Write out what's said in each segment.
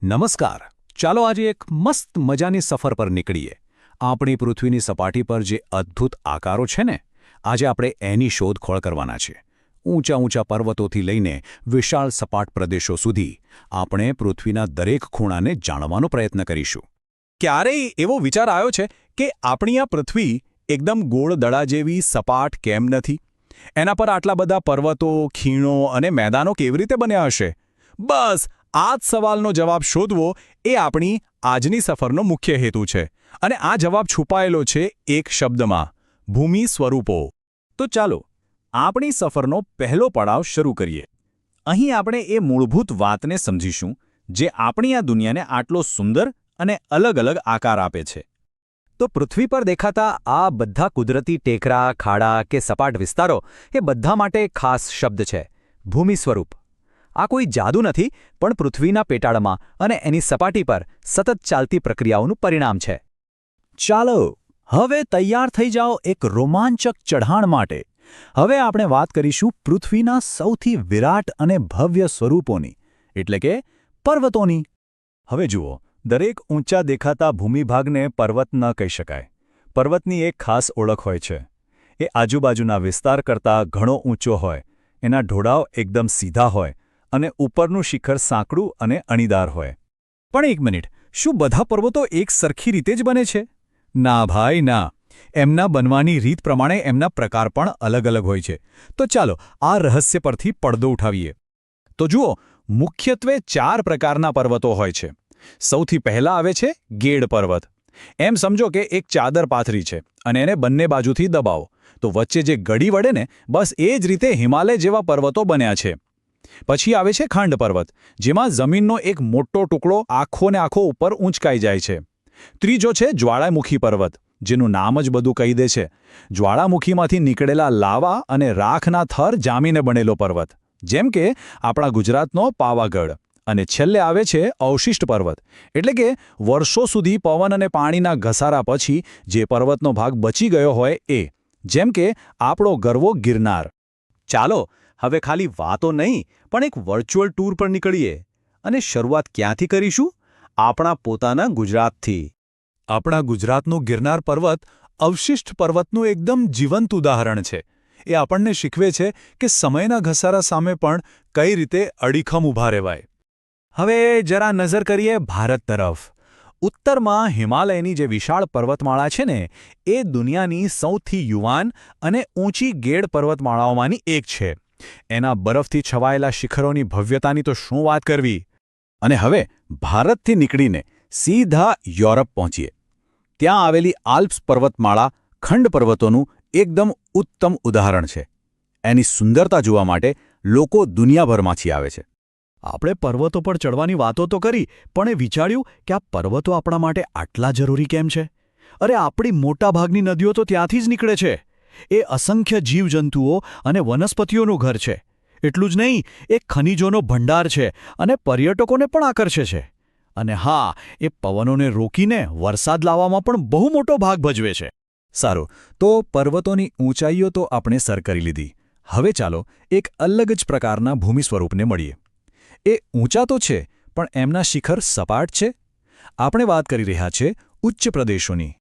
નમસ્કાર. ચાલો આજે એક મસ્ત મજાની સફર પર નીકળીએ. આપણી પૃથ્વીની સપાટી પર જે અદ્ભુત આકારો છે ને, આજે આપણે એની શોધખોળ કરવાના છે. ઊંચા ઊંચા પર્વતોથી લઈને વિશાળ સપાટ પ્રદેશો સુધી આપણે પૃથ્વીના દરેક ખૂણાને જાણવાનો પ્રયત્ન કરીશું. ક્યારેય એવો વિચાર આવ્યો છે કે આપણી આ પૃથ્વી એકદમ ગોળ દડા જેવી સપાટ કેમ નથી? એના પર આટલા બધા પર્વતો, ખીણો અને મેદાનો કેવી રીતે બન્યા હશે? બસ આ જ સવાલનો જવાબ શોધવો એ આપણી આજની સફરનો મુખ્ય હેતુ છે. અને આ જવાબ છુપાયેલો છે એક શબ્દમાં: ભૂમિ સ્વરૂપો. તો ચાલો આપણી સફરનો પહેલો પડાવ શરૂ કરીએ. અહીં આપણે એ મૂળભૂત વાતને સમજીશું જે આપણી આ દુનિયાને આટલો સુંદર અને અલગ અલગ આકાર આપે છે. તો પૃથ્વી પર દેખાતા આ બધા કુદરતી ટેકરા, ખાડા કે સપાટ વિસ્તારો એ બધા માટે ખાસ શબ્દ છે: ભૂમિ સ્વરૂપ. આ કોઈ જાદુ નથી, પણ પૃથ્વીના પેટાળમાં અને એની સપાટી પર સતત ચાલતી પ્રક્રિયાઓનું પરિણામ છે. ચાલો હવે તૈયાર થઈ જાઓ એક રોમાંચક ચઢાણ માટે. હવે આપણે વાત કરીશું પૃથ્વીના સૌથી વિરાટ અને ભવ્ય સ્વરૂપોની, એટલે કે પર્વતોની. હવે જુઓ, દરેક ઊંચા દેખાતા ભૂમિભાગને પર્વત ન કહી શકાય. પર્વતની એક ખાસ ઓળખ હોય છે. એ આજુબાજુના વિસ્તાર કરતાં ઘણો ઊંચો હોય, એના ઢોળાવ એકદમ સીધા હોય અને ઉપરનું શિખર સાંકડું અને અણીદાર હોય. પણ એક મિનિટ, શું બધા પર્વતો એક સરખી રીતે જ બને છે? ના ભાઈ ના. એમના બનવાની રીત પ્રમાણે એમના પ્રકાર પણ અલગ અલગ હોય છે. તો ચાલો આ રહસ્ય પરથી પડદો ઉઠાવીએ. તો જુઓ, મુખ્યત્વે 4 પ્રકારના પર્વતો હોય છે. સૌથી પહેલા આવે છે ગેડ પર્વત. એમ સમજો કે એક ચાદર પાથરી છે અને એને બંને બાજુથી દબાવો તો વચ્ચે જે ગડી વળે ને, બસ એ જ રીતે હિમાલય જેવા પર્વતો બન્યા છે. પછી આવે છે ખંડ પર્વત, જેમાં જમીનનો એક મોટો ટુકડો આખો ને આખો ઉપર ઊંચકાઈ જાય છે. ત્રીજો છે જ્વાળામુખી પર્વત, જેનું નામ જ બધું કહી દે છે. જ્વાળામુખીમાંથી નીકળેલા લાવા અને રાખના થર જામીને બનેલો પર્વત, જેમ કે આપણા ગુજરાતનો પાવાગઢ. અને છેલ્લે આવે છે અવશિષ્ટ પર્વત, એટલે કે વર્ષો સુધી પવન અને પાણીના ઘસારા પછી જે પર્વતનો ભાગ બચી ગયો હોય એ, જેમ કે આપણો ગરવો ગિરનાર. ચાલો હવે ખાલી વાતો નહીં, પણ એક વર્ચ્યુઅલ ટૂર પર નીકળીએ. અને શરૂઆત ક્યાંથી કરીશું? આપણા પોતાના ગુજરાતથી. આપણા ગુજરાતનું ગિરનાર પર્વત અવશિષ્ટ પર્વતનું એકદમ જીવંત ઉદાહરણ છે. એ આપણને શીખવે છે કે સમયના ઘસારા સામે પણ કઈ રીતે અડીખમ ઊભા રહેવાય. હવે જરા નજર કરીએ ભારત તરફ. ઉત્તરમાં હિમાલયની જે વિશાળ પર્વતમાળા છે ને, એ દુનિયાની સૌથી યુવાન અને ઊંચી ગેડ પર્વતમાળાઓમાંની એક છે. એના બરફથી છવાયેલા શિખરોની ભવ્યતાની તો શું વાત કરવી. અને હવે ભારતથી નીકળીને સીધા યુરોપ પહોંચીએ. ત્યાં આવેલી આલ્પ્સ પર્વતમાળા ખંડ પર્વતોનું એકદમ ઉત્તમ ઉદાહરણ છે. એની સુંદરતા જોવા માટે લોકો દુનિયાભરમાંથી આવે છે. આપણે પર્વતો પર ચડવાની વાતો તો કરી, પણ એ વિચાર્યું કે આ પર્વતો આપણા માટે આટલા જરૂરી કેમ છે? અરે આપણી મોટાભાગની નદીઓ તો ત્યાંથી જ નીકળે છે. એ અસંખ્ય જીવજંતુઓ અને વનસ્પતિઓનું ઘર છે. એટલું જ નહીં, એ ખનિજોનો ભંડાર છે અને પર્યટકોને પણ આકર્ષે છે. અને હા, એ પવનોને રોકીને વરસાદ લાવવામાં પણ બહુ મોટો ભાગ ભજવે છે. સારું, તો પર્વતોની ઊંચાઈઓ તો આપણે સર કરી લીધી. હવે ચાલો એક અલગ જ પ્રકારના ભૂમિ સ્વરૂપને મળીએ. એ ઊંચા તો છે, પણ એમના શિખર સપાટ છે. આપણે વાત કરી રહ્યા છે ઉચ્ચ પ્રદેશોની.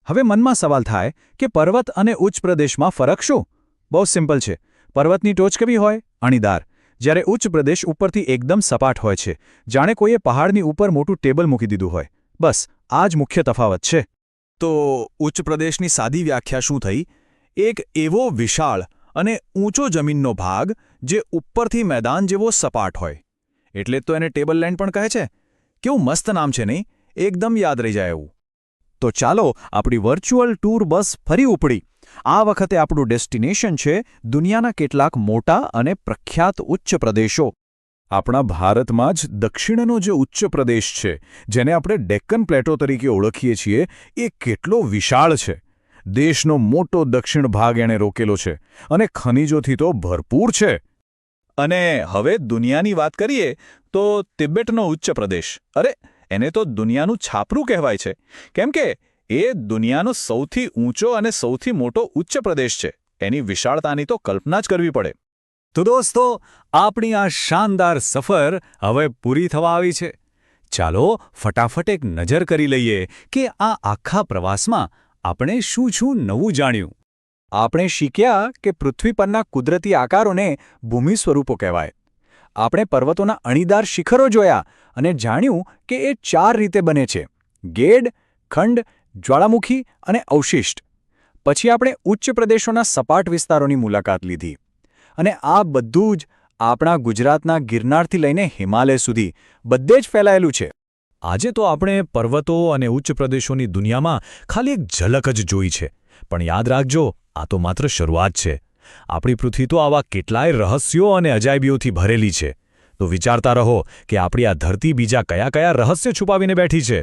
હવે મનમાં સવાલ થાય કે પર્વત અને ઉચ્ચ પ્રદેશમાં ફરક શું? બહુ સિમ્પલ છે. પર્વતની ટોચ કેવી હોય? અણીદાર. જ્યારે ઉચ્ચ પ્રદેશ ઉપરથી એકદમ સપાટ હોય છે, જાણે કોઈએ પહાડની ઉપર મોટું ટેબલ મૂકી દીધું હોય. બસ આ જ મુખ્ય તફાવત છે. તો ઉચ્ચ પ્રદેશની સાદી વ્યાખ્યા શું થઈ? એક એવો વિશાળ અને ઊંચો જમીનનો ભાગ જે ઉપરથી મેદાન જેવો સપાટ હોય. એટલે તો એને ટેબલ લેન્ડ પણ કહે છે. કેવું મસ્ત નામ છે નહીં? એકદમ યાદ રહી જાય એવું. તો ચાલો આપણી વર્ચ્યુઅલ ટૂર બસ ફરી ઉપડી. આ વખતે આપણું ડેસ્ટિનેશન છે દુનિયાના કેટલાક મોટા અને પ્રખ્યાત ઉચ્ચ પ્રદેશો. આપણા ભારતમાં જ દક્ષિણનો જે ઉચ્ચ પ્રદેશ છે, જેને આપણે ડેક્કન પ્લેટો તરીકે ઓળખીએ છીએ, એ કેટલો વિશાળ છે. દેશનો મોટો દક્ષિણ ભાગ એણે રોકેલો છે અને ખનિજોથી તો ભરપૂર છે. અને હવે દુનિયાની વાત કરીએ તો તિબેટનો ઉચ્ચ પ્રદેશ, અરે એને તો દુનિયાનું છાપરું કહેવાય છે, કેમ કે એ દુનિયાનો સૌથી ઊંચો અને સૌથી મોટો ઉચ્ચ પ્રદેશ છે. એની વિશાળતાની તો કલ્પના જ કરવી પડે. તો દોસ્તો, આપણી આ શાનદાર સફર હવે પૂરી થવા આવી છે. ચાલો ફટાફટ એક નજર કરી લઈએ કે આ આખા પ્રવાસમાં આપણે શું નવું જાણ્યું. આપણે શીખ્યા કે પૃથ્વી પરના કુદરતી આકારોને ભૂમિ સ્વરૂપો કહેવાય. આપણે પર્વતોના અણીદાર શિખરો જોયા અને જાણ્યું કે એ 4 રીતે બને છે: ગેડ, ખંડ, જ્વાળામુખી અને અવશિષ્ટ. પછી આપણે ઉચ્ચ પ્રદેશોના સપાટ વિસ્તારોની મુલાકાત લીધી. અને આ બધું જ આપણા ગુજરાતના ગિરનારથી લઈને હિમાલય સુધી બધે જ ફેલાયેલું છે. આજે તો આપણે પર્વતો અને ઉચ્ચ પ્રદેશોની દુનિયામાં ખાલી એક ઝલક જ જોઈ છે, પણ યાદ રાખજો, આ તો માત્ર શરૂઆત છે. આપણી પૃથ્વી તો આવા કેટલાય રહસ્યો અને અજાયબીઓથી ભરેલી છે. તો વિચારતા રહો કે આપણી આ ધરતી બીજા કયા રહસ્ય છુપાવીને બેઠી છે.